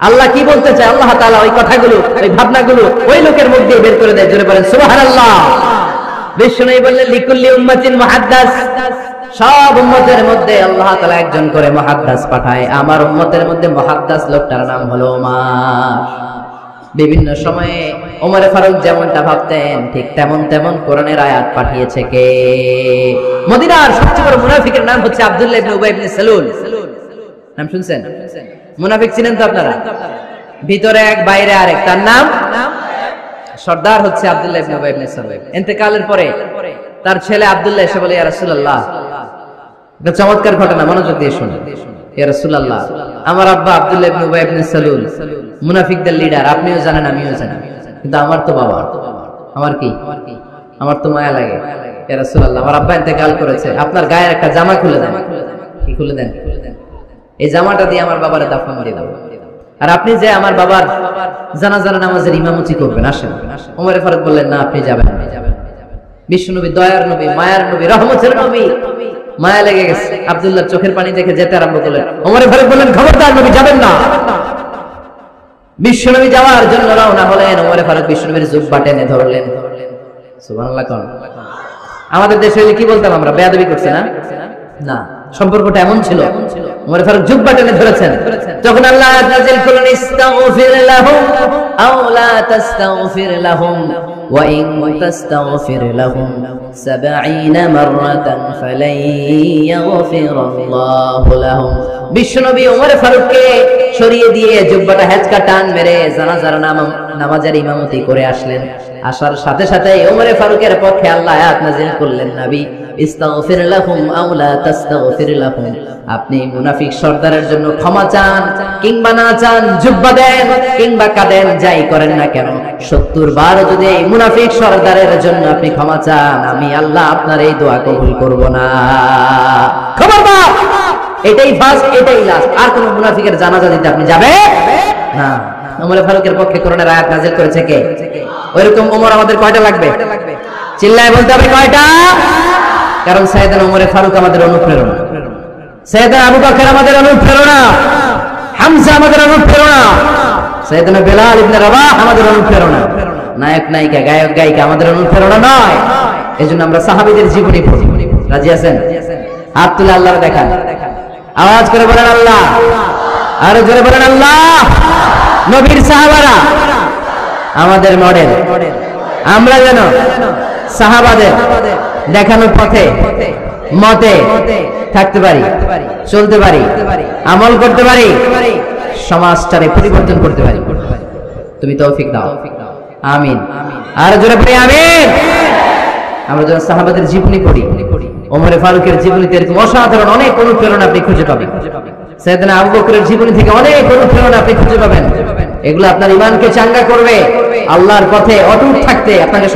আল্লাহ কি বলতে চায়, আল্লাহ তাআলা ওই কথাগুলো, ওই ভাবনাগুলো ওই লোকের মুখ দিয়ে বের করে দেয়। জোরে বলেন সুবহানাল্লাহ। বিষ্ণু বললেন, লিকুল্লি উম্মাতিন মুহাদ্দিস, সব উম্মতের মধ্যে আল্লাহ তাআলা একজন করে মুহাদ্দিস পাঠায়। আমার উম্মতের মধ্যে মুহাদ্দিস লোকটার নাম হলো ওমর। বিভিন্ন সময়ে ওমর ফারুক যেমনটা ভাবতেন ঠিক তেমন তেমন কোরআনের আয়াত পাঠিয়েছে কে? মদিনার সবচেয়ে বড় মুনাফিকের নাম হচ্ছে আব্দুল্লাহ ইবনে উবাই ইবনে সালুল। নাম শুনছেন? মুনাফিক চিনেন তো আপনারা? ভিতরে এক বাইরে আরেক, তার নাম সর্দার হচ্ছে আব্দুল্লাহ ইবনে উবাই ইবনে সালুল। ইন্তেকালের পরে তার ছেলে আব্দুল্লাহ এসে বলে, ইয়া রাসূলুল্লাহ, এটা চমৎকার ঘটনা, মনোযোগ দিয়ে শুনুন। ইয়া রাসূলুল্লাহ, আমার আব্বা আব্দুল্লাহ ইবনে উবাই ইবনে সালুল মুনাফিকদের লিডার, আপনিও জানেন আমিও জানি, কিন্তু আমার তো বাবা, আমার কি, আমার তো মায়া লাগে। ইয়া রাসূলুল্লাহ, আমার আব্বা ইন্তেকাল করেছে, আপনার গায়ের একটা জামা খুলে দেন। কি খুলে দেন? এই জামাটা দিয়ে আমার বাবারে দাফন দিয়ে দাও, আর আপনি যে আমার বাবার জানাজার নামাজের ইমামতি করবেন, আসেন। ওমর ফারুক বললেন, না, আপনি যাবেন না। বিশ্বনবী দয়ার নবী, মায়ার নবী, রহমতের নবী, মায়া লেগে গেছে, আব্দুল্লাহর চোখের পানি দেখে যেতে আরম্ভ করলেন। ওমর ফারুক বললেন, খবরদার, নবী যাবেন না। বিশ্বনবী যাওয়ার জন্য রওনা হলেন। ওমর ফারুক বিশ্বনবীর জুব্বা টেনে ধরলেন। সুবহানাল্লাহ। কোন আমাদের দেশে কি বলতাম আমরা, বেয়াদবি করছে না? না, সম্পর্কটা এমন ছিল। ওমর ফারুক জুব্বা টেনে ধরেছেন। যখন আল্লাহ আয়াত নাযিল করলেন, ইস্তাগফির লাহুম আও লা তাস্তাগফির লাহুম ওয়া ইন তাস্তাগফির লাহুম 70 মাররাতান ফালাই ইয়াগফিরাল্লাহু লাহুম। বিশ্বনবী ওমর ফারুককে সরিয়ে দিয়ে জুব্বাটা হেঁচকা টান মেরে জানাজার নামাজের ইমামতি করে আসলেন। আসার সাথে সাথে ওমর ফারুকের পক্ষে আল্লাহ আয়াত নাযিল করলেন, নবী, ইস্তাগফির লাহুম আও লা তাস্তাগফির লাহুম, আপনি মুনাফিক সর্দারের জন্য ক্ষমা চান কিংবা না চান, জুব্বা দেন কিংবা কাঁদেন, যাই করেন না কেন, 70 বার যদি এই মুনাফিক সর্দারের জন্য আপনি ক্ষমা চান, আমি আল্লাহ আপনার এই দোয়া কবুল করব না। খবরদার, এটাই ফার্স্ট, এটাই লাস্ট, আর কোন মুনাফিকের জানাজা দিতে আপনি যাবেন না। ওমর ফারুকের পক্ষে কোরআনের আয়াত নাযিল করেছে কে? ওইরকম ওমর আমাদের কয়টা লাগবে? চিল্লায় বলতে হবে, কয়টা? কারণ সাইয়েদনা ওমর ফারুক আমাদের অনুপ্রেরণা, সাইয়েদনা আবু বকর আমাদের অনুপ্রেরণা, হামজা আমাদের অনুপ্রেরণা, সাইয়েদনা বেলাল ইবনে রাবাহ আমাদের অনুপ্রেরণা। নায়ক নায়িকা, গায়ক গায়িকা আমাদের অনুপ্রেরণা নয়। এজন্য আমরা সাহাবীদের জীবনী পড়ি। রাজি আছেন? হাত তুলে আল্লাহর দেখান, আওয়াজ করে বলেন আল্লাহ, আর জোরে বলেন আল্লাহ। নবীর সাহাবারা আমাদের মডেল, আমরা যেন সাহাবাদের দেখানো পথে মতে থাকতে পারি, চলতে পারি, আমল করতে পারি, সমাজটারে পরিবর্তন করতে পারি। তুমি তৌফিক দাও, আমিন। আর জোরে পড়ি আমিন। আমরা যেন সাহাবাদের জীবনী পড়ি, ওমর ফারুকের জীবনীতে এরকম অসাধারণ অনেক অনুপ্রেরণা আপনি খুঁজে পাবেন। সাইয়েদনা আবু বকরের জীবনী থেকে অনেক অনুপ্রেরণা আপনি খুঁজে পাবেন। এগুলো আপনার ঈমানকে চাঙ্গা করবে, আল্লাহর পথে অটুট থাকতে আপনাকে